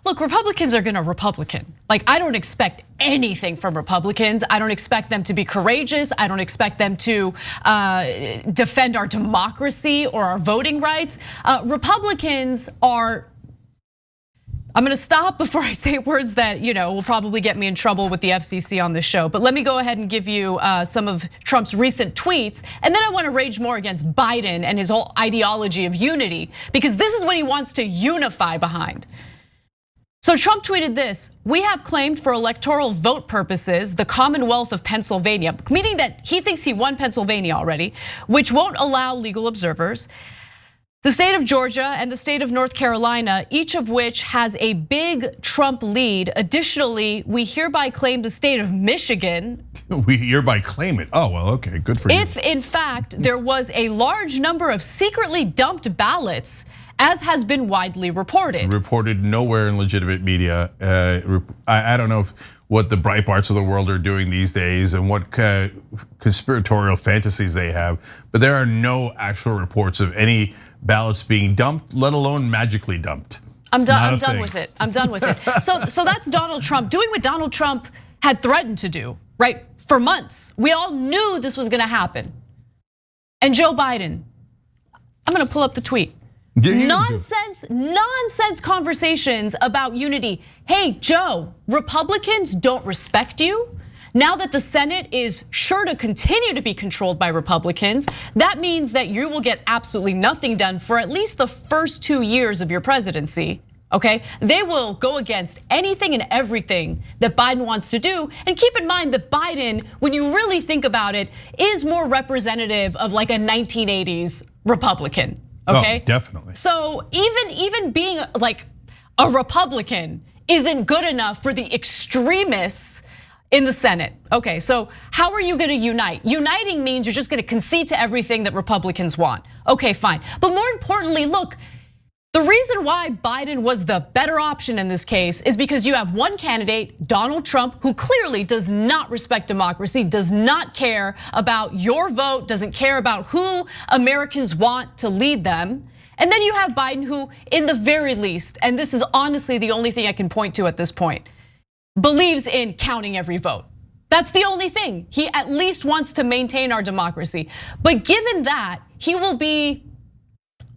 look, Republicans are gonna Republican. Like, I don't expect anything from Republicans. I don't expect them to be courageous. I don't expect them to defend our democracy or our voting rights. Republicans are, I'm gonna stop before I say words that will probably get me in trouble with the FCC on this show. But let me go ahead and give you some of Trump's recent tweets, and then I want to rage more against Biden and his whole ideology of unity, because this is what he wants to unify behind. So Trump tweeted this: "We have claimed for electoral vote purposes the Commonwealth of Pennsylvania," meaning that he thinks he won Pennsylvania already, "which won't allow legal observers. The state of Georgia and the state of North Carolina, each of which has a big Trump lead. Additionally, we hereby claim the state of Michigan." We hereby claim it. Oh, well, okay, good for you. "If in fact there was a large number of secretly dumped ballots, as has been widely reported." Reported nowhere in legitimate media. I don't know what the Breitbarts of the world are doing these days and what conspiratorial fantasies they have, but there are no actual reports of any ballots being dumped, let alone magically dumped. I'm done with it. I'm done with it. So that's Donald Trump doing what Donald Trump had threatened to do, right? For months. We all knew this was gonna happen. And Joe Biden, I'm gonna pull up the tweet. Nonsense conversations about unity. Hey, Joe, Republicans don't respect you. Now that the Senate is sure to continue to be controlled by Republicans, that means that you will get absolutely nothing done for at least the first 2 years of your presidency, okay? They will go against anything and everything that Biden wants to do. And keep in mind that Biden, when you really think about it, is more representative of like a 1980s Republican, okay? Oh, definitely. So even being like a Republican isn't good enough for the extremists in the Senate. Okay, so how are you gonna unite? Uniting means you're just gonna concede to everything that Republicans want. Okay, fine. But more importantly, look, the reason why Biden was the better option in this case is because you have one candidate, Donald Trump, who clearly does not respect democracy, does not care about your vote, doesn't care about who Americans want to lead them. And then you have Biden, who in the very least, and this is honestly the only thing I can point to at this point, believes in counting every vote. That's the only thing. He at least wants to maintain our democracy. But given that, he will be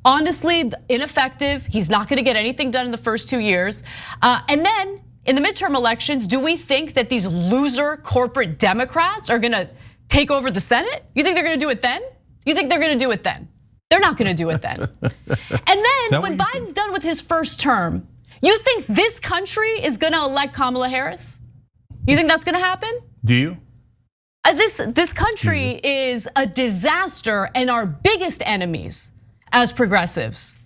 honestly ineffective. He's not gonna get anything done in the first 2 years. And then in the midterm elections, do we think that these loser corporate Democrats are gonna take over the Senate? You think they're gonna do it then? You think they're gonna do it then? They're not gonna do it then. And then when Biden's done with his first term, you think this country is gonna elect Kamala Harris? You think that's gonna happen? Do you? This country is a disaster, and our biggest enemies as progressives,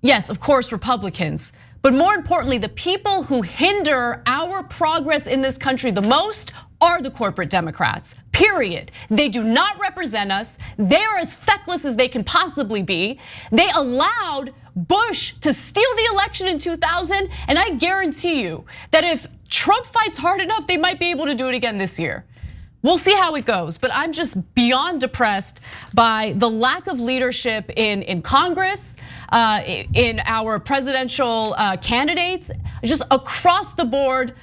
yes, of course, Republicans, but more importantly, the people who hinder our progress in this country the most are the corporate Democrats, period. They do not represent us. They are as feckless as they can possibly be. They allowed Bush to steal the election in 2000, and I guarantee you that if Trump fights hard enough, they might be able to do it again this year. We'll see how it goes, but I'm just beyond depressed by the lack of leadership in Congress, in our presidential candidates, just across the board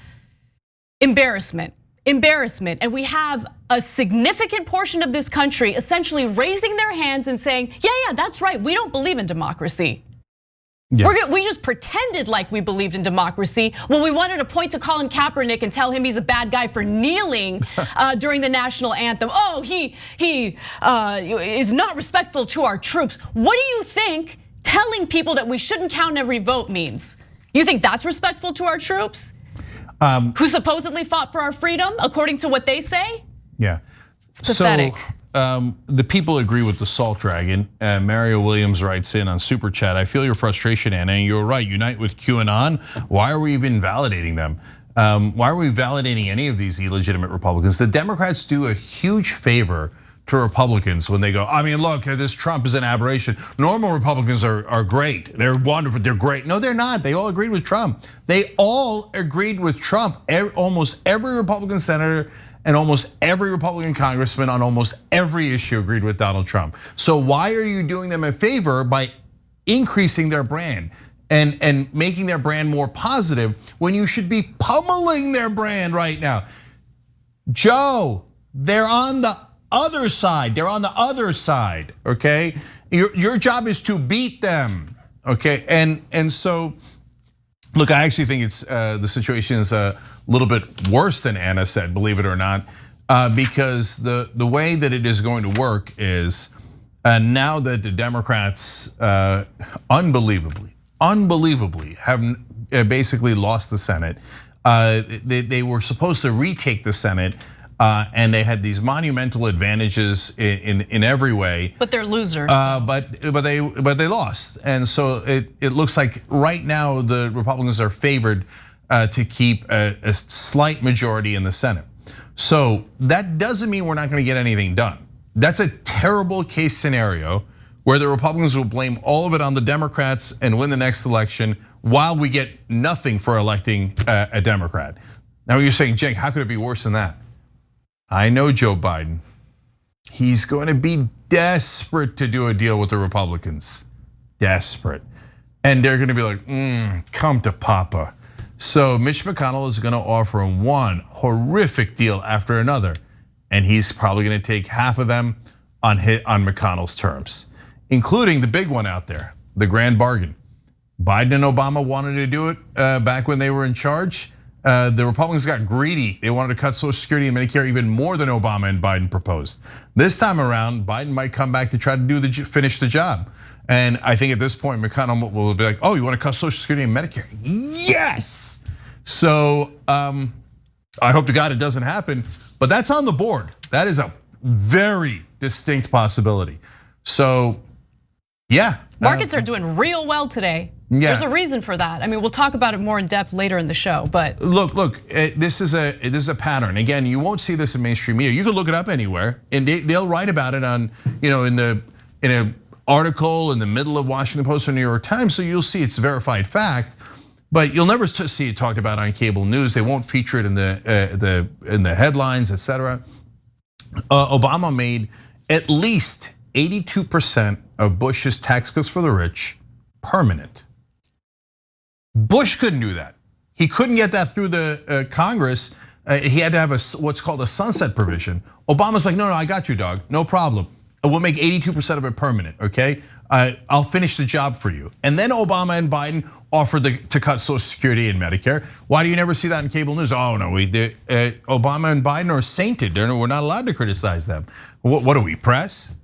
embarrassment. And we have a significant portion of this country essentially raising their hands and saying, yeah, that's right, we don't believe in democracy. Yeah. We just pretended like we believed in democracy when we wanted to point to Colin Kaepernick and tell him he's a bad guy for kneeling during the national anthem. Oh, he is not respectful to our troops. What do you think telling people that we shouldn't count every vote means? You think that's respectful to our troops? Who supposedly fought for our freedom, according to what they say? Yeah, it's pathetic. So the people agree with the salt dragon. Mario Williams writes in on Super Chat, "I feel your frustration, Anna, and you're right. Unite with QAnon. Why are we even validating them? Why are we validating any of these illegitimate Republicans? The Democrats do a huge favor to Republicans when they go, I mean, look, this Trump is an aberration. Normal Republicans are great. They're wonderful, they're great. No, they're not. They all agreed with Trump. They all agreed with Trump. Almost every Republican senator and almost every Republican congressman on almost every issue agreed with Donald Trump. So why are you doing them a favor by increasing their brand? and making their brand more positive when you should be pummeling their brand right now. Joe, they're on the other side. They're on the other side, okay? Your job is to beat them, okay? And so, look, I actually think it's the situation is a little bit worse than Anna said, believe it or not, because the way that it is going to work is now that the Democrats unbelievably have basically lost the Senate. They were supposed to retake the Senate, and they had these monumental advantages in every way. But they're losers. But they lost, and so it looks like right now the Republicans are favored to keep a slight majority in the Senate. So that doesn't mean we're not going to get anything done. That's a terrible case scenario where the Republicans will blame all of it on the Democrats and win the next election while we get nothing for electing a Democrat. Now you're saying, Cenk, how could it be worse than that? I know Joe Biden. He's going to be desperate to do a deal with the Republicans. Desperate. And they're going to be like, come to Papa. So Mitch McConnell is going to offer him one horrific deal after another. And he's probably going to take half of them on McConnell's terms, including the big one out there, the grand bargain. Biden and Obama wanted to do it back when they were in charge. The Republicans got greedy. They wanted to cut Social Security and Medicare even more than Obama and Biden proposed. This time around, Biden might come back to try to finish the job. And I think at this point, McConnell will be like, oh, you want to cut Social Security and Medicare? Yes. So I hope to God it doesn't happen, but that's on the board. That is a very distinct possibility. So yeah. Markets are doing real well today. Yeah. There's a reason for that. I mean, we'll talk about it more in depth later in the show, but look, this is a pattern. Again, you won't see this in mainstream media. You can look it up anywhere, and they'll write about it on, in an article in the middle of Washington Post or New York Times. So you'll see it's a verified fact, but you'll never see it talked about on cable news. They won't feature it in the headlines, etc. Obama made at least 82% of Bush's tax cuts for the rich permanent. Bush couldn't do that. He couldn't get that through the Congress. He had to have what's called a sunset provision. Obama's like, no, I got you, dog, no problem. We'll make 82% of it permanent, okay? I'll finish the job for you. And then Obama and Biden offered to cut Social Security and Medicare. Why do you never see that in cable news? Oh no, Obama and Biden are sainted. We're not allowed to criticize them. What do we press?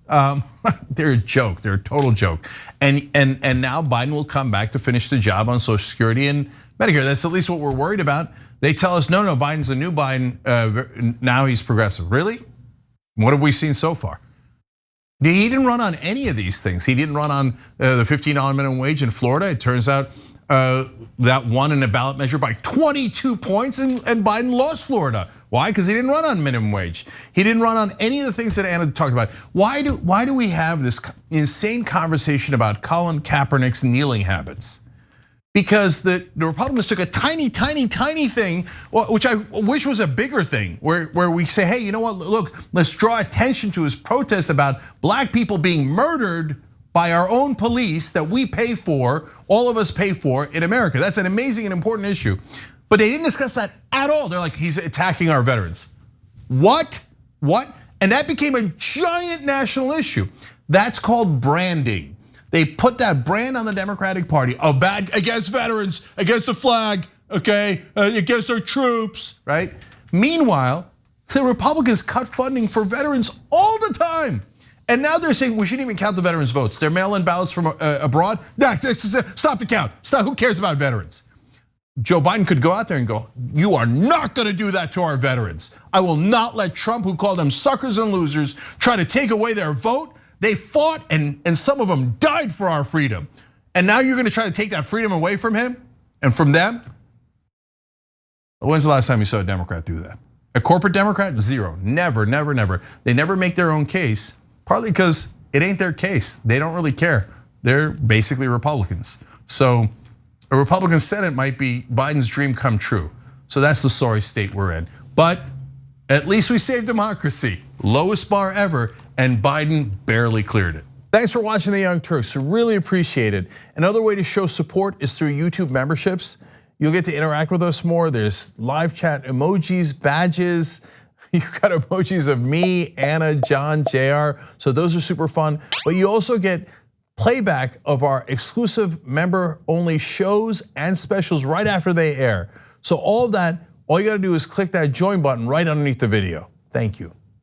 They're a joke. They're a total joke. And now Biden will come back to finish the job on Social Security and Medicare. That's at least what we're worried about. They tell us, no, Biden's a new Biden. Now he's progressive. Really? What have we seen so far? He didn't run on any of these things. He didn't run on the $15 minimum wage in Florida. It turns out that won in a ballot measure by 22 points, and Biden lost Florida. Why? Because he didn't run on minimum wage. He didn't run on any of the things that Anna talked about. Why do we have this insane conversation about Colin Kaepernick's kneeling habits? Because the Republicans took a tiny thing, which I wish was a bigger thing, where we say, hey, you know what, look, let's draw attention to his protest about black people being murdered by our own police that we pay for, all of us pay for in America. That's an amazing and important issue. But they didn't discuss that at all. They're like, he's attacking our veterans. What? And that became a giant national issue. That's called branding. They put that brand on the Democratic Party, bad against veterans, against the flag, okay, against our troops, right? Meanwhile, the Republicans cut funding for veterans all the time. And now they're saying we shouldn't even count the veterans' votes. They're mail-in ballots from abroad. Stop the count. Stop. Who cares about veterans? Joe Biden could go out there and go, you are not gonna do that to our veterans. I will not let Trump, who called them suckers and losers, try to take away their vote. They fought and some of them died for our freedom. And now you're gonna try to take that freedom away from him and from them? When's the last time you saw a Democrat do that? A corporate Democrat? Zero, never. They never make their own case, partly because it ain't their case. They don't really care. They're basically Republicans. So a Republican Senate might be Biden's dream come true. So that's the sorry state we're in. But at least we saved democracy. Lowest bar ever, and Biden barely cleared it. Thanks for watching The Young Turks, really appreciate it. Another way to show support is through YouTube memberships. You'll get to interact with us more. There's live chat emojis, badges. You've got emojis of me, Anna, John, JR, so those are super fun. But you also get playback of our exclusive member-only shows and specials right after they air. So all of that, all you gotta do is click that join button right underneath the video. Thank you.